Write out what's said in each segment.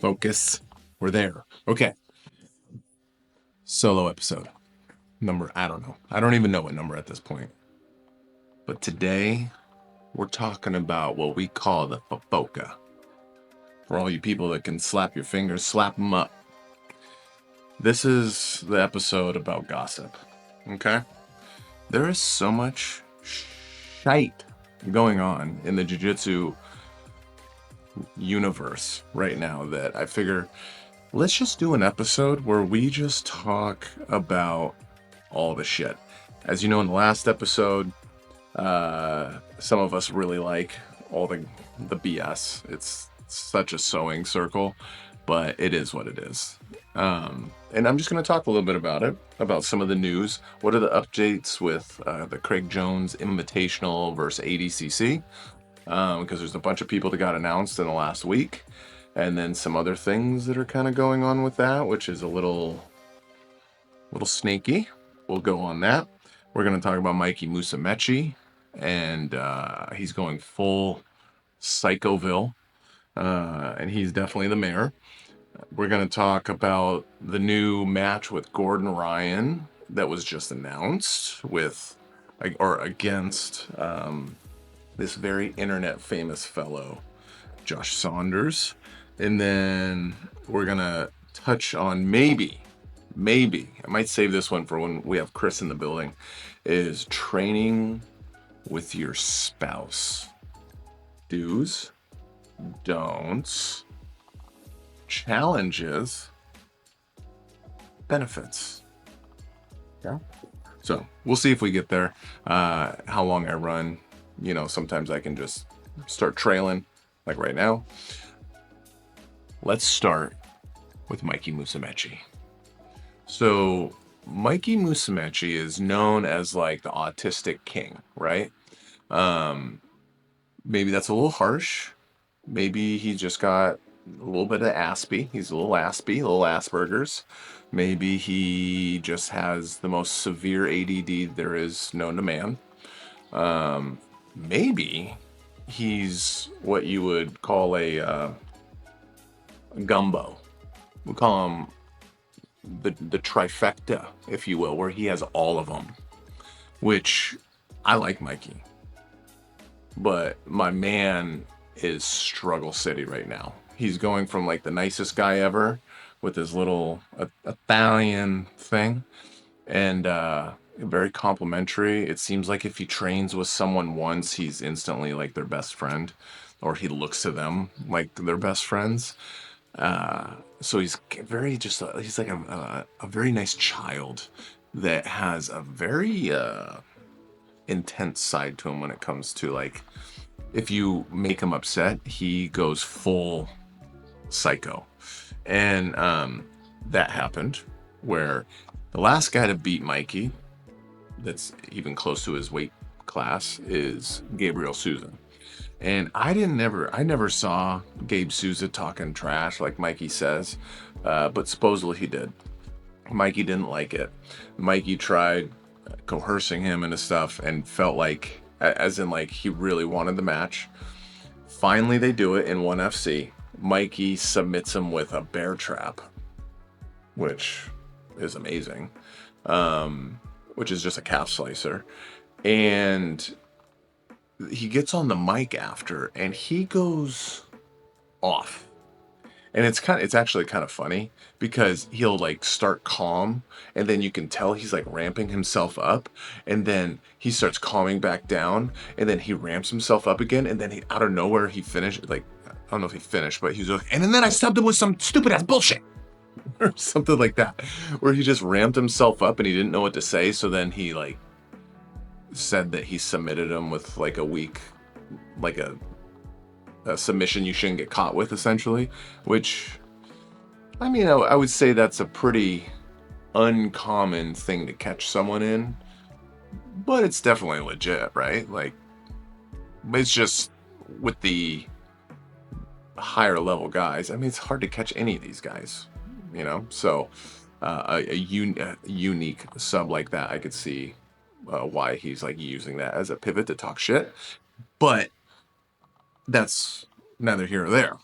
Focus. We're there. Okay. Solo episode. Number, I don't know. I don't even know what number at this point. But today, we're talking about what we call the fofoka. For all you people that can slap your fingers, slap them up. This is the episode about gossip. Okay? There is so much shite going on in the Jiu-Jitsu universe right now that I figure let's just do an episode where we just talk about all the shit. As you know, in the last episode, some of us really like all the BS. It's such a sewing circle, but it is what it is. And I'm just going to talk a little bit about it, about some of the news. What are the updates with the Craig Jones Invitational versus ADCC? Because there's a bunch of people that got announced in the last week. And then some other things that are kind of going on with that, which is a little snaky. We'll go on that. We're going to talk about Mikey Musumeci, and he's going full Psychoville, and he's definitely the mayor. We're going to talk about the new match with Gordon Ryan that was just announced against this very internet famous fellow, Josh Saunders. And then we're going to touch on maybe, I might save this one for when we have Chris in the building, is training with your spouse. Do's, don'ts, challenges, benefits. Yeah. So we'll see if we get there. How long I run. You know, sometimes I can just start trailing, like right now. Let's start with Mikey Musumeci. So Mikey Musumeci is known as like the autistic king, right? Maybe that's a little harsh. Maybe he just got a little bit of Aspie. He's a little Aspie, a little Asperger's. Maybe he just has the most severe ADD there is known to man. Maybe he's what you would call a gumbo. We call him the trifecta, if you will, where he has all of them, which I like Mikey. But my man is struggle city right now. He's going from like the nicest guy ever with his little Italian thing, and very complimentary. It seems like if he trains with someone once, he's instantly like their best friend, or he looks to them like their best friends. So he's he's like a very nice child that has a very intense side to him when it comes to like, if you make him upset, he goes full psycho. And that happened where the last guy to beat Mikey, that's even close to his weight class, is Gabriel Souza. And I never saw Gabe Souza talking trash like Mikey says, but supposedly he did. Mikey didn't like it. Mikey tried coercing him into stuff and felt like, as in like he really wanted the match. Finally, they do it in 1FC. Mikey submits him with a bear trap, which is amazing, which is just a calf slicer. And he gets on the mic after and he goes off. And it's actually kind of funny because he'll like start calm and then you can tell he's like ramping himself up, and then he starts calming back down and then he ramps himself up again, and then he out of nowhere he finished, like I don't know if he finished, but he's like, and then I subbed him with some stupid ass bullshit or something like that, where he just ramped himself up and he didn't know what to say, so then he like said that he submitted him with like a weak, like a submission you shouldn't get caught with, essentially. Which, I mean, I would say that's a pretty uncommon thing to catch someone in, but it's definitely legit, right? Like, it's just with the higher level guys, I mean, it's hard to catch any of these guys, you know? So a unique sub like that, I could see why he's like using that as a pivot to talk shit. But that's neither here or there.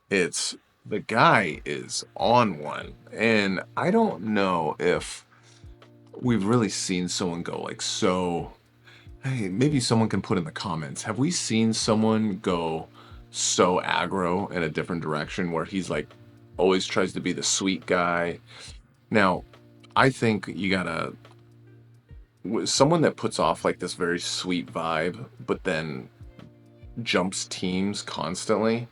It's The guy is on one. And I don't know if we've really seen someone go like so. Hey, maybe someone can put in the comments. Have we seen someone go so aggro in a different direction where he's like always tries to be the sweet guy? Now, I think you gotta someone that puts off like this very sweet vibe, but then jumps teams constantly.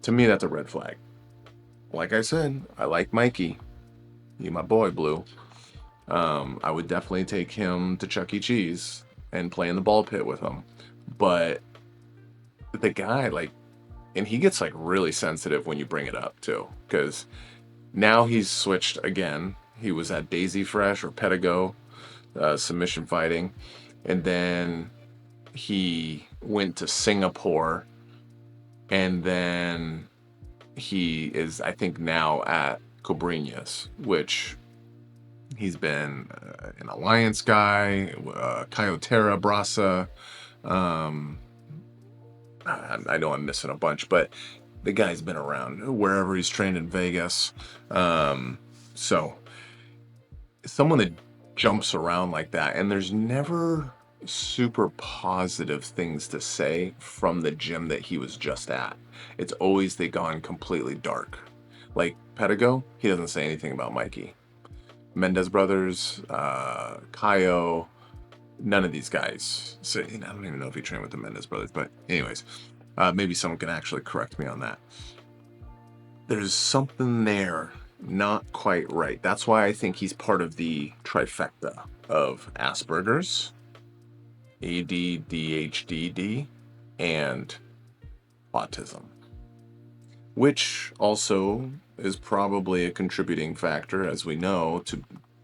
To me, that's a red flag. Like I said, I like Mikey. You my boy, Blue. I would definitely take him to Chuck E. Cheese and play in the ball pit with him. But the guy, like, and he gets like really sensitive when you bring it up too, because now he's switched again. He was at Daisy Fresh or Pedigo, submission fighting, and then he went to Singapore, and then he is, I think, now at Cobrinhas, which he's been an Alliance guy, Kyotera, Brasa. Um, I know I'm missing a bunch, but the guy's been around wherever he's trained in Vegas. So someone that jumps around like that, and there's never super positive things to say from the gym that he was just at. It's always they gone completely dark. Like Pedigo, he doesn't say anything about Mikey. Mendez brothers, Kaio, none of these guys. So I don't even know if he trained with the Mendez brothers, but anyways, maybe someone can actually correct me on that. There's something there not quite right. That's why I think he's part of the trifecta of Asperger's, ADDHD, and autism, which also is probably a contributing factor, as we know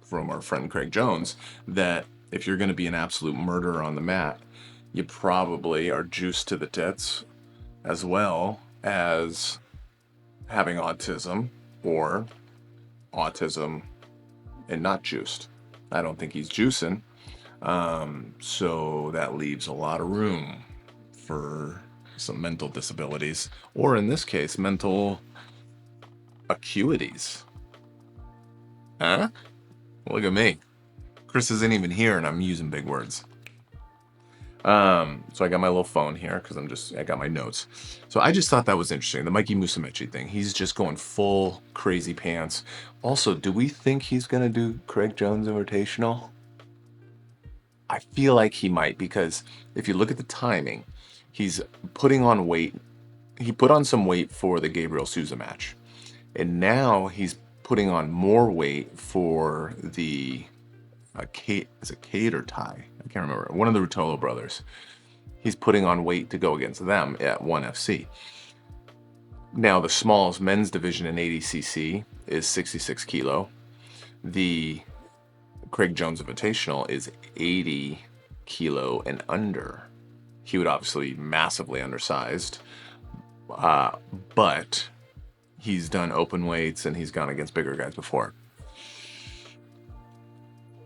from our friend Craig Jones, that if you're going to be an absolute murderer on the mat, you probably are juiced to the tits, as well as having autism or autism and not juiced. I don't think he's juicing. So that leaves a lot of room for some mental disabilities, or in this case, mental acuities. Huh? Look at me. Chris isn't even here and I'm using big words. So I got my little phone here because I got my notes. So I just thought that was interesting. The Mikey Musumeci thing. He's just going full crazy pants. Also, do we think he's going to do Craig Jones Invitational? I feel like he might, because if you look at the timing, he's putting on weight. He put on some weight for the Gabriel Souza match. And now he's putting on more weight for the is it Kate or Ty? I can't remember. One of the Rutolo brothers. He's putting on weight to go against them at 1FC. Now, the smallest men's division in ADCC is 66 kilo. The Craig Jones Invitational is 80 kilo and under. He would obviously be massively undersized, but he's done open weights and he's gone against bigger guys before.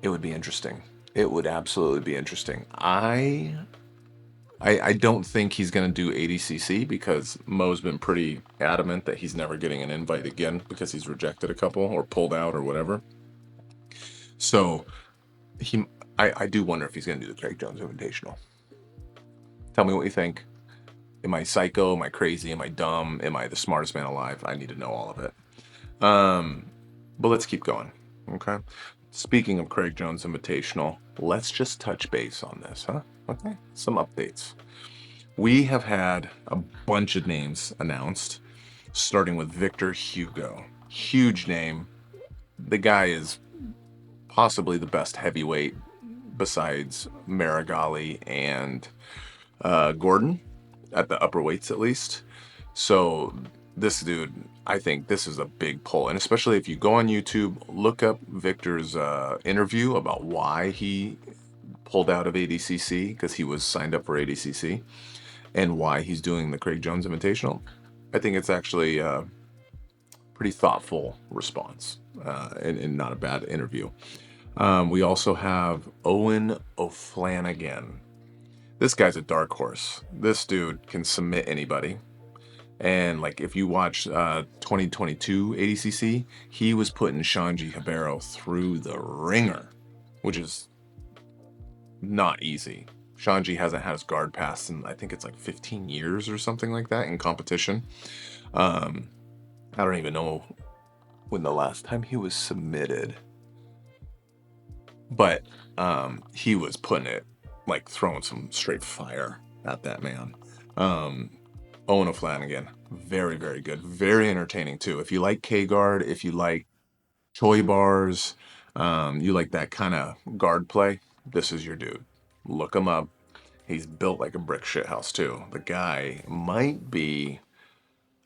It would be interesting. It would absolutely be interesting. I don't think he's going to do ADCC because Mo's been pretty adamant that he's never getting an invite again because he's rejected a couple or pulled out or whatever. So I do wonder if he's going to do the Craig Jones Invitational. Tell me what you think. Am I psycho? Am I crazy? Am I dumb? Am I the smartest man alive? I need to know all of it. But let's keep going. Okay. Speaking of Craig Jones Invitational, let's just touch base on this, huh? Okay. Some updates. We have had a bunch of names announced, starting with Victor Hugo. Huge name. The guy is possibly the best heavyweight besides Marigali and Gordon, at the upper weights at least. So this dude, I think this is a big pull. And especially if you go on YouTube, look up Victor's interview about why he pulled out of ADCC, because he was signed up for ADCC, and why he's doing the Craig Jones Invitational. I think it's actually a pretty thoughtful response and not a bad interview. We also have Owen O'Flanagan. This guy's a dark horse. This dude can submit anybody. And like if you watch 2022 ADCC, he was putting Shanji Hibero through the ringer, which is not easy. Shanji hasn't had his guard pass in, I think it's like 15 years or something like that in competition. I don't even know when the last time he was submitted, but he was putting it, like throwing some straight fire at that man. Owen O'Flanagan, very, very good. Very entertaining too. If you like K-guard, if you like Choi bars, you like that kind of guard play, this is your dude. Look him up. He's built like a brick shithouse too. The guy might be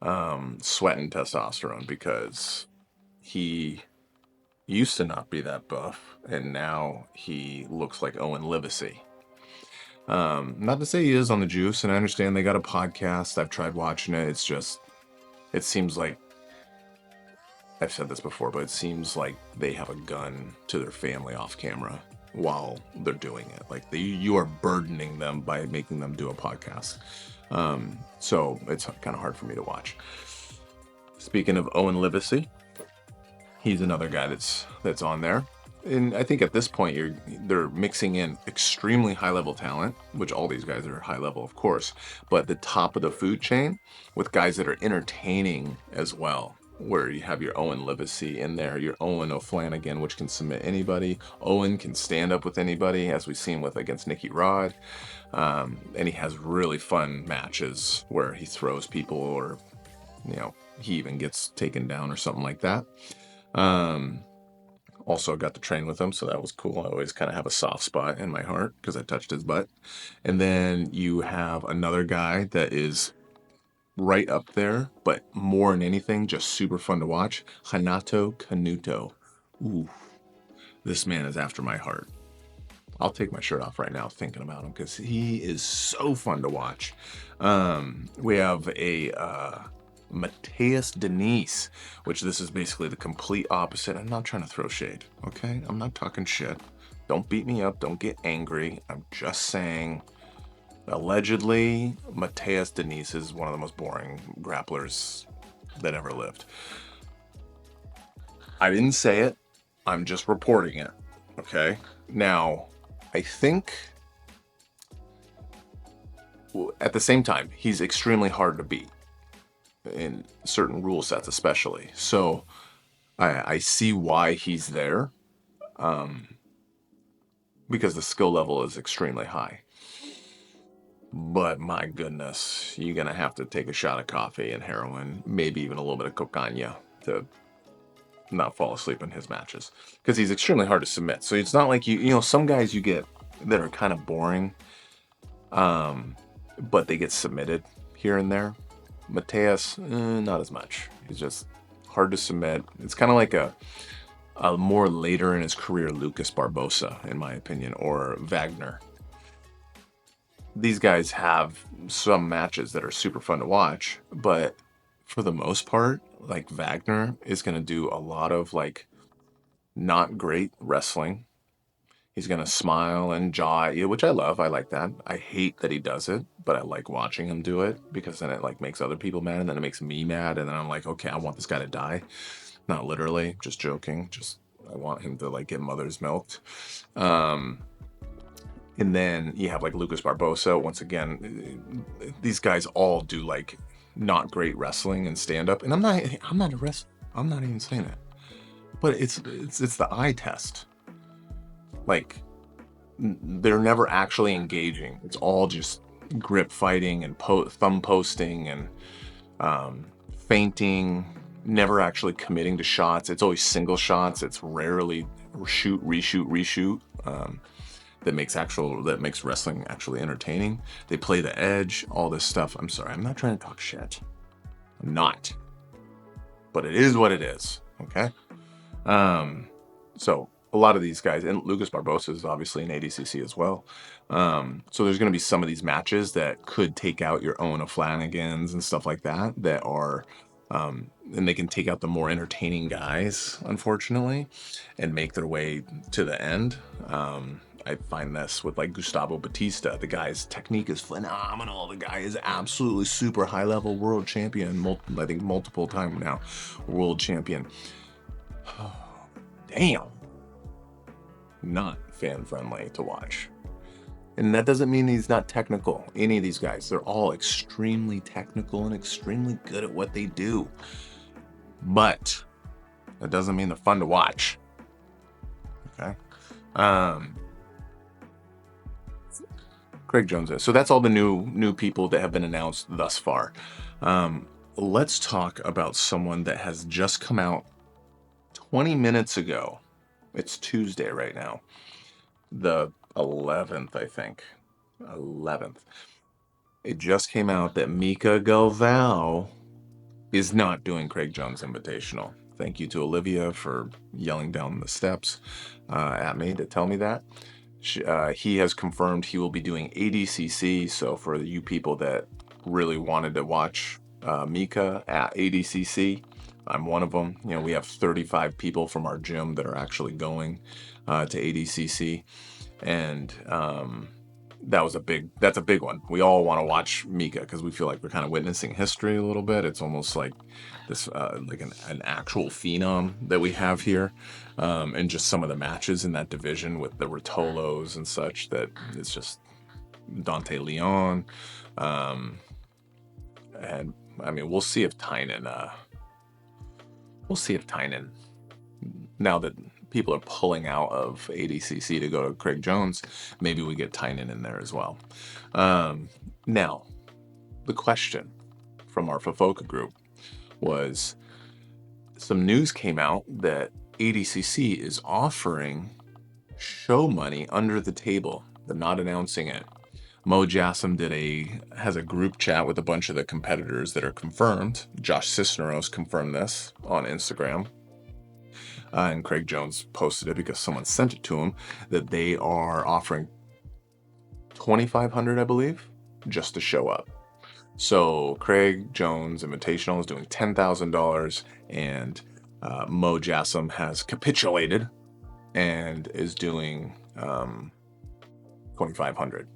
sweating testosterone because he used to not be that buff, and now he looks like Owen Livesey. Not to say he is on the juice, and I understand they got a podcast. I've tried watching it. It's just, it seems like, I've said this before, but it seems like they have a gun to their family off camera while they're doing it. Like you are burdening them by making them do a podcast. So it's kind of hard for me to watch. Speaking of Owen Livesey, he's another guy that's on there. And I think at this point they're mixing in extremely high level talent, which all these guys are high level, of course, but the top of the food chain with guys that are entertaining as well. Where you have your Owen Livesey in there, your Owen O'Flanagan, which can submit anybody. Owen can stand up with anybody, as we've seen with against Nicky Rod. And he has really fun matches where he throws people, or he even gets taken down or something like that. Also got to train with him, so that was cool. I always kind of have a soft spot in my heart because I touched his butt. And then you have another guy that is right up there, but more than anything, just super fun to watch. Hanato Kanuto. Ooh, this man is after my heart. I'll take my shirt off right now thinking about him because he is so fun to watch. We have a Mateus Denise, which this is basically the complete opposite. I'm not trying to throw shade, okay? I'm not talking shit. Don't beat me up. Don't get angry. I'm just saying, allegedly, Mateus Denise is one of the most boring grapplers that ever lived. I didn't say it. I'm just reporting it, okay? Now, I think at the same time, he's extremely hard to beat in certain rule sets, especially. So I see why he's there, because the skill level is extremely high. But my goodness, you're gonna have to take a shot of coffee and heroin, maybe even a little bit of cocaine to not fall asleep in his matches, because he's extremely hard to submit. So it's not like some guys you get that are kind of boring, but they get submitted here and there. Mateus, not as much. He's just hard to submit. It's kind of like a more later in his career Lucas Barbosa, in my opinion, or Wagner. These guys have some matches that are super fun to watch, but for the most part, like Wagner is going to do a lot of like not great wrestling. He's going to smile and jaw, which I love. I like that. I hate that he does it, but I like watching him do it because then it like makes other people mad, and then it makes me mad, and then I'm like, okay, I want this guy to die. Not literally, just joking. Just I want him to like get mother's milked. And then you have like Lucas Barbosa. Once again, these guys all do like not great wrestling and stand up. And I'm not a wrestler. I'm not even saying that. But it's the eye test. Like they're never actually engaging. It's all just grip fighting and thumb posting and feinting. Never actually committing to shots. It's always single shots. It's rarely shoot, reshoot. That makes wrestling actually entertaining. They play the edge, all this stuff. I'm sorry, I'm not trying to talk shit. I'm not. But it is what it is, okay? So a lot of these guys, and Lucas Barbosa is obviously in ADCC as well. So there's going to be some of these matches that could take out your own O'Flanagans and stuff like that are, and they can take out the more entertaining guys, unfortunately, and make their way to the end. I find this with like Gustavo Batista. The guy's technique is phenomenal. The guy is absolutely super high level world champion. I think multiple time now world champion. Damn. Not fan friendly to watch. And that doesn't mean he's not technical. Any of these guys, they're all extremely technical and extremely good at what they do. But that doesn't mean they're fun to watch. Okay. Craig Jones is. So that's all the new people that have been announced thus far. Let's talk about someone that has just come out 20 minutes ago. It's Tuesday right now. The 11th, I think. 11th. It just came out that Mika Galvao is not doing Craig Jones Invitational. Thank you to Olivia for yelling down the steps at me to tell me that. He has confirmed he will be doing ADCC. So for you people that really wanted to watch Mika at ADCC, I'm one of them. You know, we have 35 people from our gym that are actually going to ADCC, and that's a big one. We all want to watch Mika because we feel like we're kind of witnessing history a little bit. It's almost like this, like an actual phenom that we have here, and just some of the matches in that division with the Rotolos and such. That it's just Dante Leon, and I mean, we'll see if Tynan. Now that people are pulling out of ADCC to go to Craig Jones, maybe we get Tynan in there as well. Now, the question from our Fofoka group was, some news came out that ADCC is offering show money under the table. They're not announcing it. Mo Jassim has a group chat with a bunch of the competitors that are confirmed. Josh Cisneros confirmed this on Instagram. And Craig Jones posted it because someone sent it to him, that they are offering $2,500, I believe, just to show up. So Craig Jones Invitational is doing $10,000, and Mo Jassim has capitulated and is doing $2,500.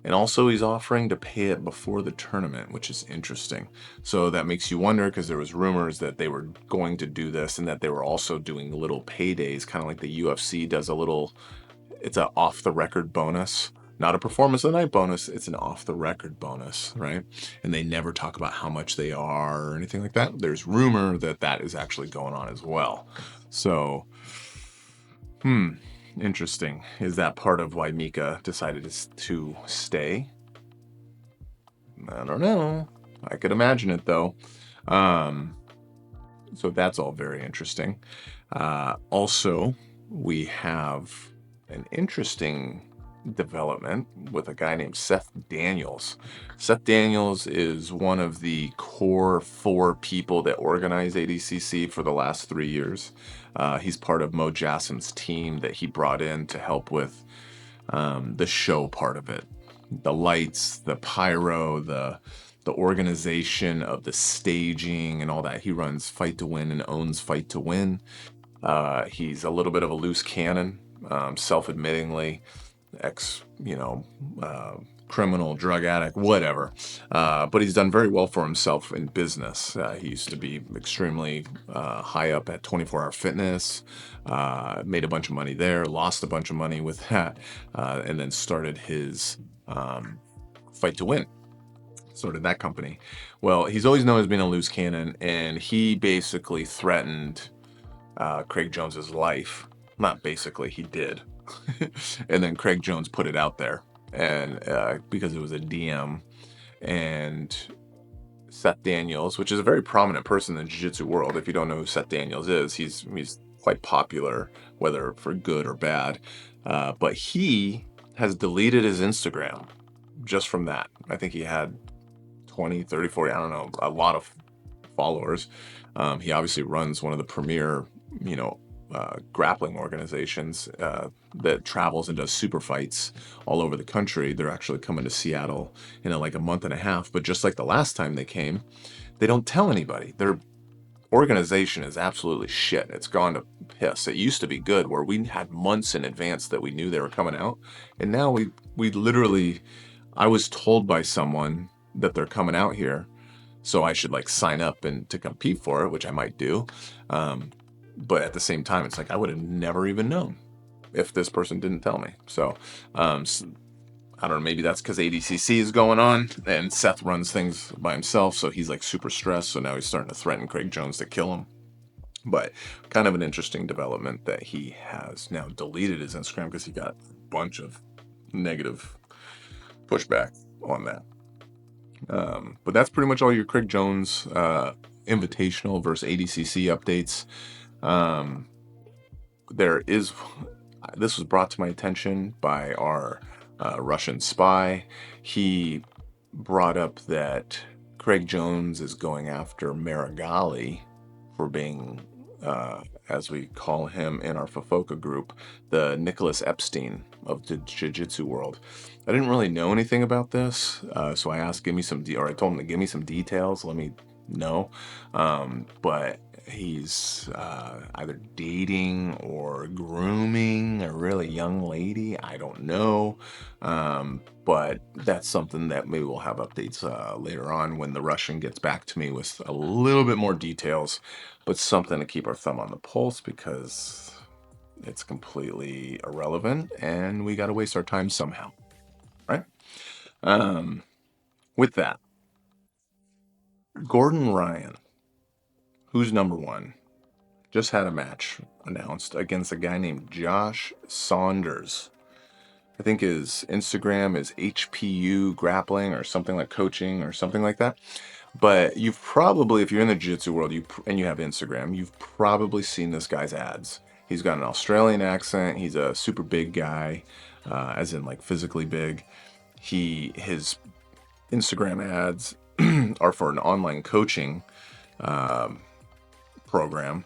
And also he's offering to pay it before the tournament, which is interesting. So that makes you wonder, because there was rumors that they were going to do this and that they were also doing little paydays, kind of like the UFC does it's an off-the-record bonus. Not a performance of the night bonus, it's an off-the-record bonus, right? And they never talk about how much they are or anything like that. There's rumor that that is actually going on as well. So, interesting. Is that part of why Mika decided to stay? I don't know. I could imagine it, though. So that's all very interesting. Also, we have an interesting development with a guy named Seth Daniels. Seth Daniels is one of the core 4 people that organize ADCC for the last 3 years. He's part of Mo Jassim's team that he brought in to help with the show part of it. The lights, the pyro, the organization of the staging and all that. He runs Fight to Win and owns Fight to Win. He's a little bit of a loose cannon, self-admittingly, criminal, drug addict, whatever. But he's done very well for himself in business. He used to be extremely high up at 24 Hour Fitness, made a bunch of money there, lost a bunch of money with that, and then started his Fight to Win. Started that company. Well, he's always known as being a loose cannon, and he basically threatened Craig Jones's life. Not basically, he did. And then Craig Jones put it out there, and because it was a DM, and Seth Daniels, which is a very prominent person in the jiu-jitsu world. If you don't know who Seth Daniels is, he's quite popular, whether for good or bad. But he has deleted his Instagram just from that. I think he had 20, 30, 40, I don't know, a lot of followers. He obviously runs one of the premier, grappling organizations that travels and does super fights all over the country. They're actually coming to Seattle in like a month and a half, but just like the last time they came, they don't tell anybody. They're organization is absolutely shit. It's gone to piss. It used to be good where we had months in advance that we knew they were coming out. And now we literally, I was told by someone that they're coming out here, so I should like sign up and to compete for it, which I might do. But at the same time, it's like I would have never even known if this person didn't tell me. So, I don't know, maybe that's because ADCC is going on and Seth runs things by himself, so he's like super stressed. So now he's starting to threaten Craig Jones to kill him. But kind of an interesting development that he has now deleted his Instagram because he got a bunch of negative pushback on that. But that's pretty much all your Craig Jones Invitational versus ADCC updates. This was brought to my attention by our Russian spy. He brought up that Craig Jones is going after Marigali for being, as we call him in our Fofoka group, the Nicholas Epstein of the Jiu-Jitsu world. I didn't really know anything about this, so I asked, I told him to give me some details, let me know. But he's either dating or grooming a really young lady. I don't know. But that's something that maybe we'll have updates later on when the Russian gets back to me with a little bit more details, but something to keep our thumb on the pulse because it's completely irrelevant and we got to waste our time somehow, right? With that, Gordon Ryan, who's number one, just had a match announced against a guy named Josh Saunders. I think his Instagram is HPU grappling or something like coaching or something like that. But you've probably, if you're in the jiu-jitsu world and you have Instagram, you've probably seen this guy's ads. He's got an Australian accent. He's a super big guy, as in like physically big. His Instagram ads are for an online coaching program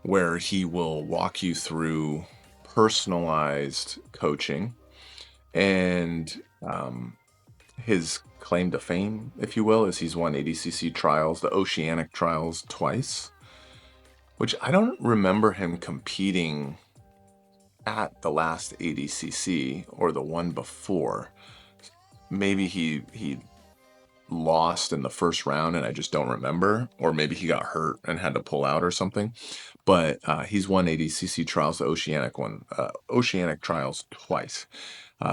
where he will walk you through personalized coaching. And his claim to fame, if you will, is he's won ADCC trials, the Oceanic trials twice, which I don't remember him competing at the last ADCC or the one before. Maybe he lost in the first round and I just don't remember, or maybe he got hurt and had to pull out or something. But he's won ADCC trials, the Oceanic trials twice.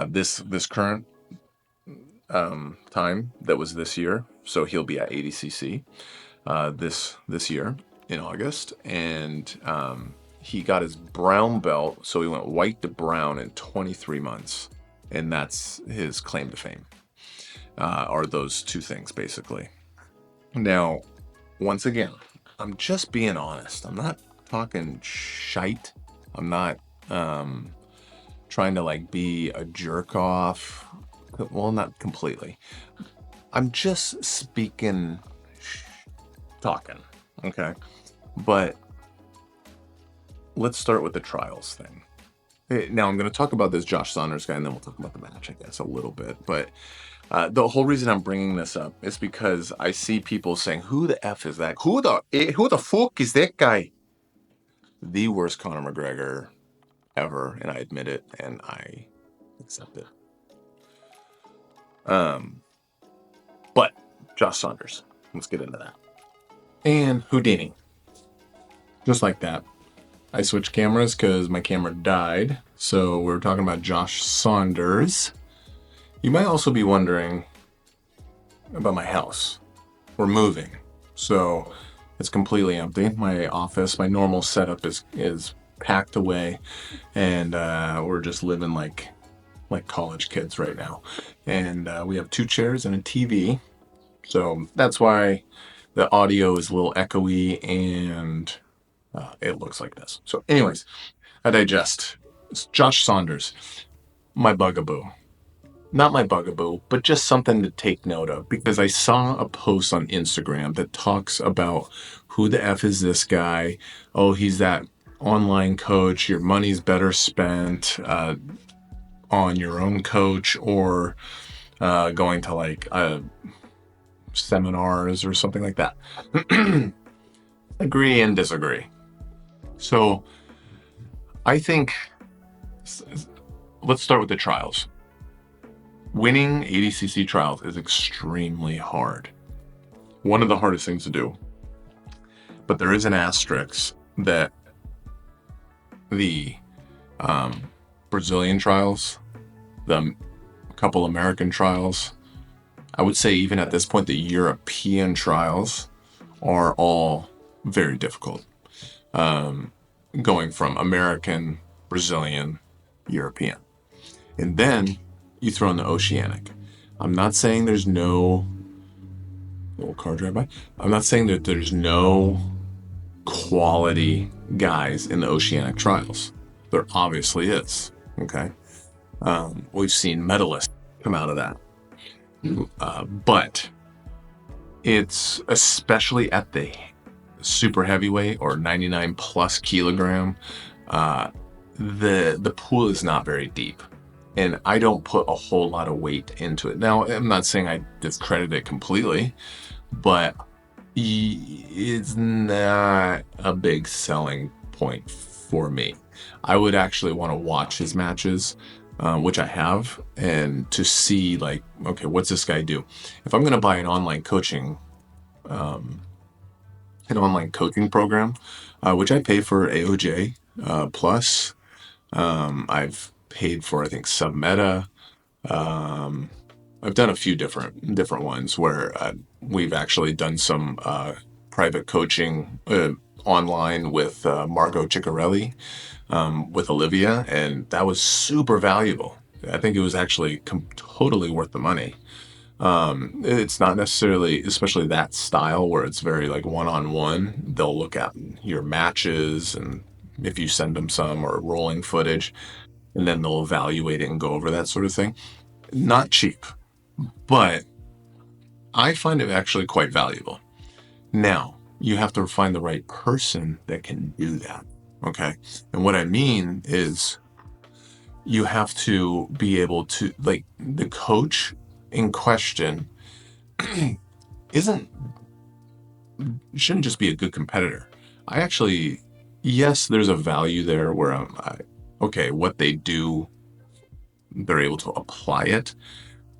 This current time that was this year, so he'll be at ADCC this year in August, and he got his brown belt, so he went white to brown in 23 months, and that's his claim to fame. Are those two things basically. Now, once again, I'm just being honest. I'm not talking shite. I'm not trying to like be a jerk off. Well, not completely. I'm just talking, okay? But let's start with the trials thing. Now, I'm going to talk about this Josh Saunders guy, and then we'll talk about the match, I guess, a little bit. But the whole reason I'm bringing this up is because I see people saying, who the F is that? Who the fuck is that guy? The worst Conor McGregor ever, and I admit it, and I accept it. But Josh Saunders, let's get into that. And Houdini. Just like that. I switched cameras because my camera died. So we're talking about Josh Saunders. You might also be wondering about my house. We're moving. So it's completely empty. My office, my normal setup is packed away. And we're just living like college kids right now. And we have 2 chairs and a TV. So that's why the audio is a little echoey and it looks like this. So anyways, I digest. It's Josh Saunders, my bugaboo. Not my bugaboo, but just something to take note of, because I saw a post on Instagram that talks about who the F is this guy? Oh, he's that online coach. Your money's better spent on your own coach or going to like seminars or something like that. Agree and disagree. So I think, let's start with the trials. Winning ADCC trials is extremely hard. One of the hardest things to do. But there is an asterisk that the Brazilian trials, the couple American trials, I would say even at this point, the European trials are all very difficult. Going from American, Brazilian, European. And then you throw in the Oceanic. I'm not saying there's no little car drive by. I'm not saying that there's no quality guys in the Oceanic trials. There obviously is. Okay. We've seen medalists come out of that. But it's especially at the super heavyweight or 99 plus kilogram, the pool is not very deep. And I don't put a whole lot of weight into it. Now, I'm not saying I discredit it completely, but it's not a big selling point for me. I would actually want to watch his matches, which I have, and to see like, okay, what's this guy do? If I'm going to buy an online coaching program, which I pay for AOJ Plus. I've paid for, I think, Submeta. I've done a few different ones where we've actually done some private coaching online with Margot Ciccarelli, with Olivia, and that was super valuable. I think it was actually totally worth the money. It's not necessarily, especially that style where it's very like one-on-one. They'll look at your matches and if you send them some or rolling footage, and then they'll evaluate it and go over that sort of thing. Not cheap, but I find it actually quite valuable. Now, you have to find the right person that can do that. Okay. And what I mean is you have to be able to, like, the coach in question shouldn't just be a good competitor. I actually, yes, there's a value there where okay, what they do, they're able to apply it.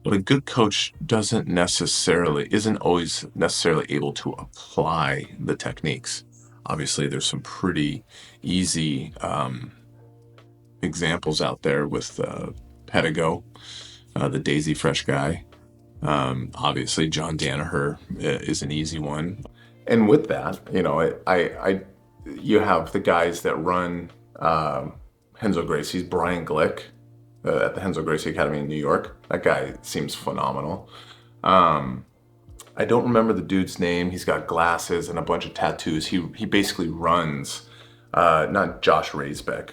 But a good coach isn't always necessarily able to apply the techniques. Obviously, there's some pretty easy examples out there with Pedigo, the Daisy Fresh guy. Obviously, John Danaher is an easy one. And with that, you have the guys that run Renzo Gracie's Brian Glick at the Renzo Gracie Academy in New York. That guy seems phenomenal. I don't remember the dude's name. He's got glasses and a bunch of tattoos. He basically runs, not Josh Raisbeck,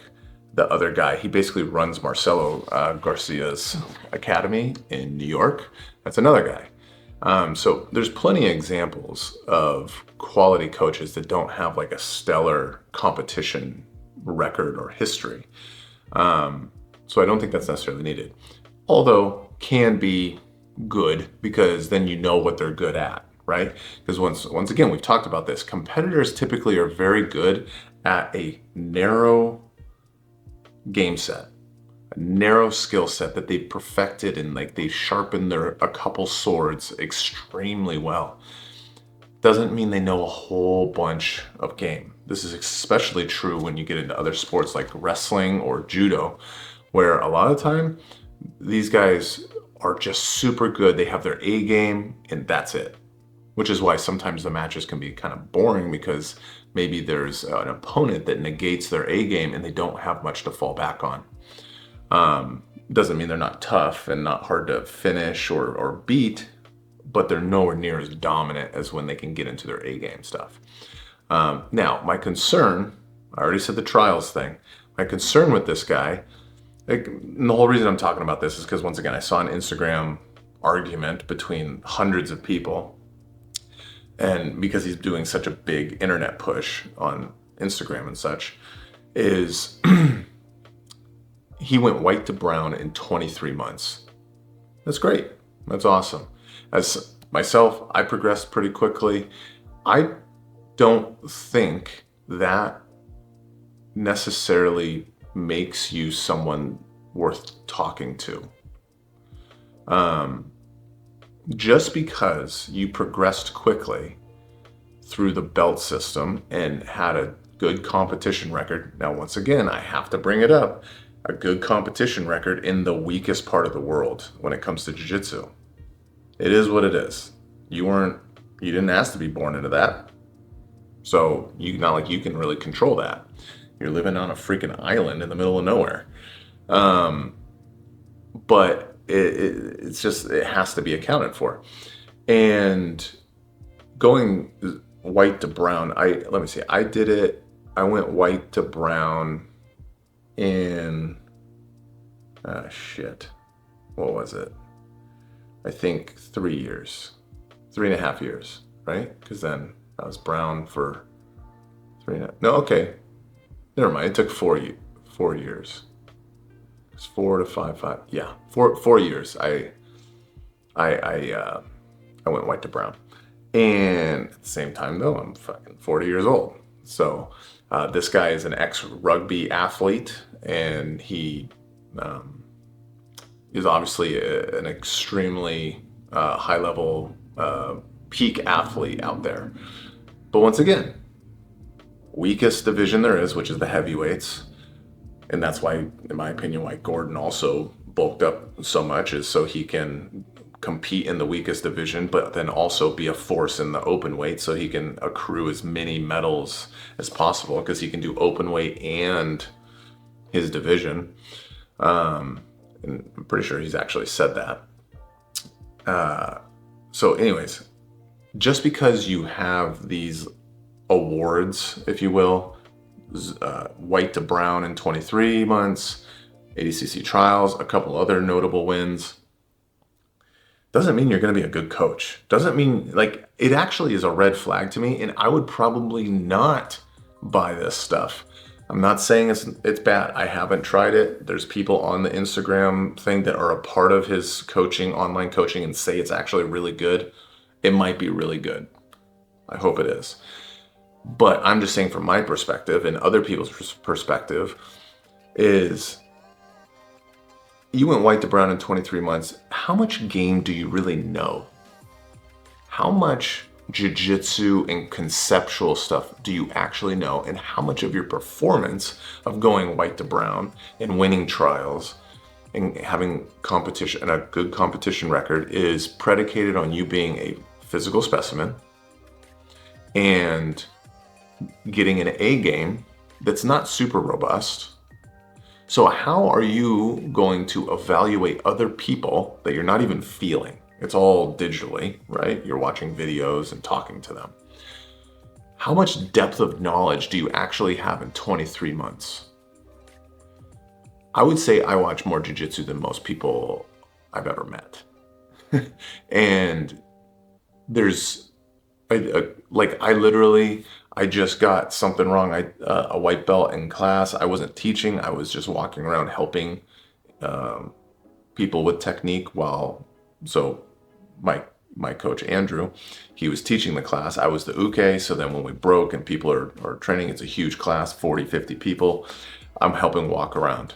the other guy. He basically runs Marcelo Garcia's academy in New York. That's another guy. So there's plenty of examples of quality coaches that don't have like a stellar competition record or history. So I don't think that's necessarily needed. Although can be good because then you know what they're good at, right? Because once again, we've talked about this. Competitors typically are very good at a narrow game set, a narrow skill set that they perfected and like they sharpened a couple swords extremely well. Doesn't mean they know a whole bunch of game. This is especially true when you get into other sports like wrestling or judo, where a lot of the time these guys are just super good. They have their A game and that's it. Which is why sometimes the matches can be kind of boring because maybe there's an opponent that negates their A game and they don't have much to fall back on. Doesn't mean they're not tough and not hard to finish or beat, but they're nowhere near as dominant as when they can get into their A game stuff. Now, my concern, I already said the trials thing. My concern with this guy, and the whole reason I'm talking about this is because once again, I saw an Instagram argument between hundreds of people. And because he's doing such a big internet push on Instagram and such, is he went white to brown in 23 months. That's great. That's awesome. As myself, I progressed pretty quickly. I don't think that necessarily makes you someone worth talking to. Just because you progressed quickly through the belt system and had a good competition record. Now, once again, I have to bring it up. A good competition record in the weakest part of the world when it comes to jiu-jitsu. It is what it is. You didn't ask to be born into that. So not like you can really control that. You're living on a freaking island in the middle of nowhere. But it has to be accounted for. And going white to brown, I went white to brown in, what was it? I think 3.5 years, right? Because then I was brown for 3.5. No, okay. Never mind. It took 4 years. It's 4 to 5. Yeah, 4 years. I went white to brown. And at the same time, though, I'm fucking 40 years old. So this guy is an ex-rugby athlete, and he is obviously an extremely high-level peak athlete out there. But once again, weakest division there is, which is the heavyweights. And that's why, in my opinion, why Gordon also bulked up so much, is so he can compete in the weakest division, but then also be a force in the open weight, so he can accrue as many medals as possible, because he can do open weight and his division. And I'm pretty sure he's actually said that. So anyways, just because you have these awards, if you will, white to brown in 23 months, ADCC trials, a couple other notable wins, doesn't mean you're going to be a good coach. Doesn't mean, like, it actually is a red flag to me, and I would probably not buy this stuff. I'm not saying it's bad. I haven't tried it. There's people on the Instagram thing that are a part of his coaching, online coaching, and say it's actually really good. It might be really good. I hope it is. But I'm just saying, from my perspective and other people's perspective, is you went white to brown in 23 months. How much game do you really know? How much jiu-jitsu and conceptual stuff do you actually know? And how much of your performance of going white to brown and winning trials and having competition and a good competition record is predicated on you being a physical specimen and getting an A game that's not super robust? So how are you going to evaluate other people that you're not even feeling? It's all digitally, right? You're watching videos and talking to them. How much depth of knowledge do you actually have in 23 months? I would say I watch more jiu-jitsu than most people I've ever met. And there's, I just got something wrong. A white belt in class. I wasn't teaching. I was just walking around helping people with technique. So my coach Andrew, he was teaching the class. I was the uke. So then when we broke and people are training, it's a huge class, 40, 50 people. I'm helping walk around.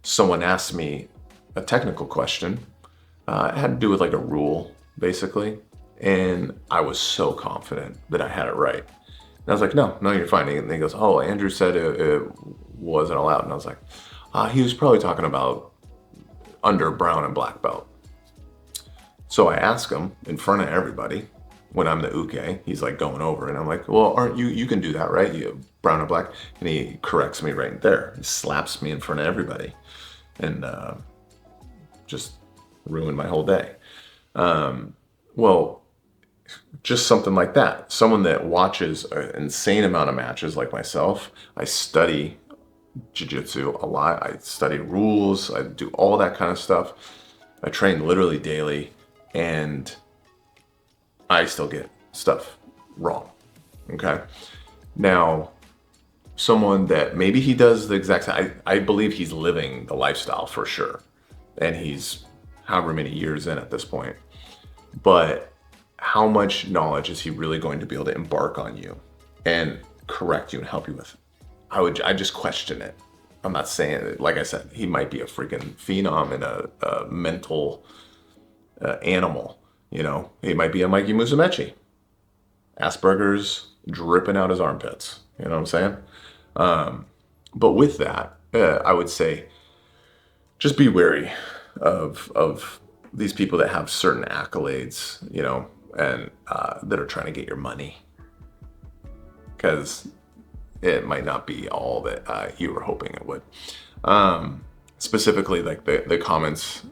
Someone asked me a technical question. It had to do with like a rule, basically. And I was so confident that I had it right. And I was like, no, you're fine. And he goes, oh, Andrew said it wasn't allowed. And I was like, he was probably talking about under brown and black belt. So I ask him in front of everybody when I'm the uke. He's like going over, and I'm like, well, aren't you can do that, right? You brown and black. And he corrects me right there. He slaps me in front of everybody, and just ruined my whole day. Well, just something like that. Someone that watches an insane amount of matches like myself. I study jiu-jitsu a lot. I study rules. I do all that kind of stuff. I train literally daily, and I still get stuff wrong. Okay. Now, someone that maybe he does the exact same, I believe he's living the lifestyle for sure. And he's however many years in at this point. But how much knowledge is he really going to be able to embark on you and correct you and help you with? I just question it. I'm not saying it. Like I said, he might be a freaking phenom and a mental animal. You know, he might be a Mikey Musumeci. Asperger's dripping out his armpits. You know what I'm saying? But with that, I would say just be wary of these people that have certain accolades, you know, and that are trying to get your money, because it might not be all that you were hoping it would. Specifically, like the comments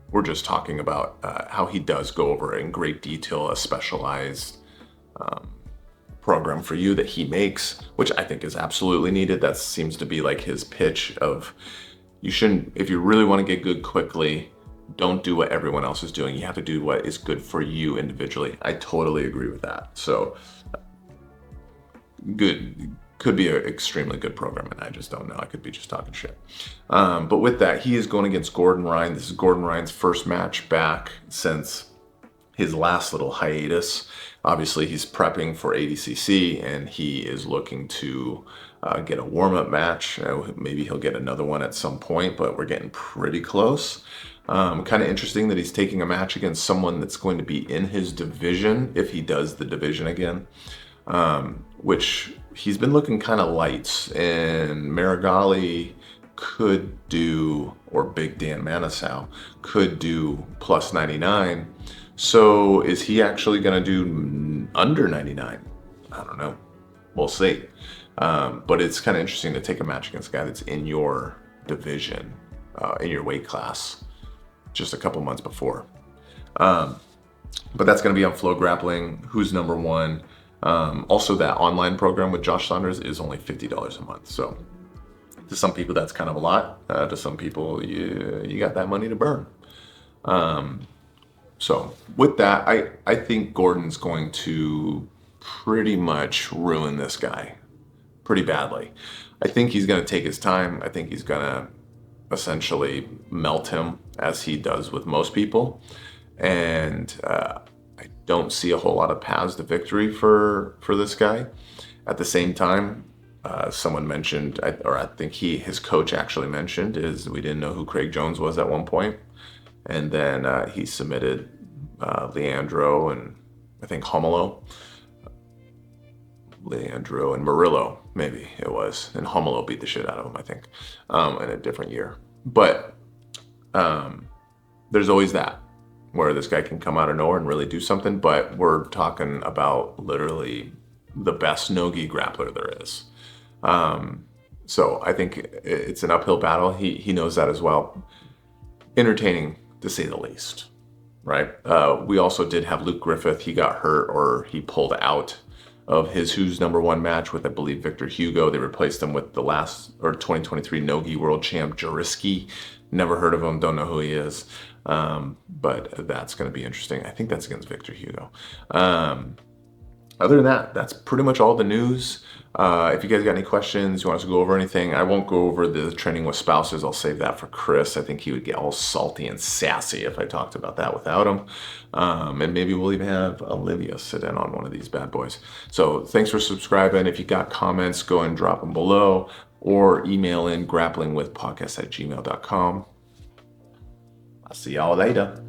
we're just talking about how he does go over in great detail a specialized program for you that he makes, which I think is absolutely needed. That seems to be like his pitch of, you shouldn't, if you really want to get good quickly, don't do what everyone else is doing. You have to do what is good for you individually. I totally agree with that. So good, could be an extremely good program, and I just don't know. I could be just talking shit. But with that, he is going against Gordon Ryan. This is Gordon Ryan's first match back since his last little hiatus. Obviously, he's prepping for ADCC, and he is looking to get a warm-up match. Maybe he'll get another one at some point, but we're getting pretty close. Kind of interesting that he's taking a match against someone that's going to be in his division, if he does the division again, which he's been looking kind of light. And Marigali could do, or Big Dan Manasau could do plus 99. So is he actually going to do under 99? I don't know. We'll see. But it's kind of interesting to take a match against a guy that's in your division, in your weight class, just a couple months before. But that's going to be on Flow Grappling, Who's Number One. Also, that online program with Josh Saunders is only $50 a month. So to some people, that's kind of a lot. To some people, you got that money to burn. So with that, I think Gordon's going to pretty much ruin this guy pretty badly. I think he's going to take his time. I think he's going to essentially melt him, as he does with most people. And I don't see a whole lot of paths to victory for this guy. At the same time, someone mentioned, or I think his coach actually mentioned, is we didn't know who Craig Jones was at one point. And then he submitted Leandro and I think Leandro and Murillo, maybe it was. And Homolo beat the shit out of him, I think, in a different year. But there's always that, where this guy can come out of nowhere and really do something. But we're talking about literally the best no-gi grappler there is. So I think it's an uphill battle. He knows that as well. Entertaining, to say the least, right? We also did have Luke Griffith. He got hurt, or he pulled out of his Who's Number One match with, I believe, Victor Hugo. They replaced him with the 2023 no-gi world champ, Jariski. Never heard of him, don't know who he is. But that's going to be interesting. I think that's against Victor Hugo. Other than that, that's pretty much all the news. If you guys got any questions, you want us to go over anything, I won't go over the training with spouses. I'll save that for Chris. I think he would get all salty and sassy if I talked about that without him. And maybe we'll even have Olivia sit in on one of these bad boys. So thanks for subscribing. If you got comments, go and drop them below, or email in grapplingwithpodcast@gmail.com. I'll see y'all later.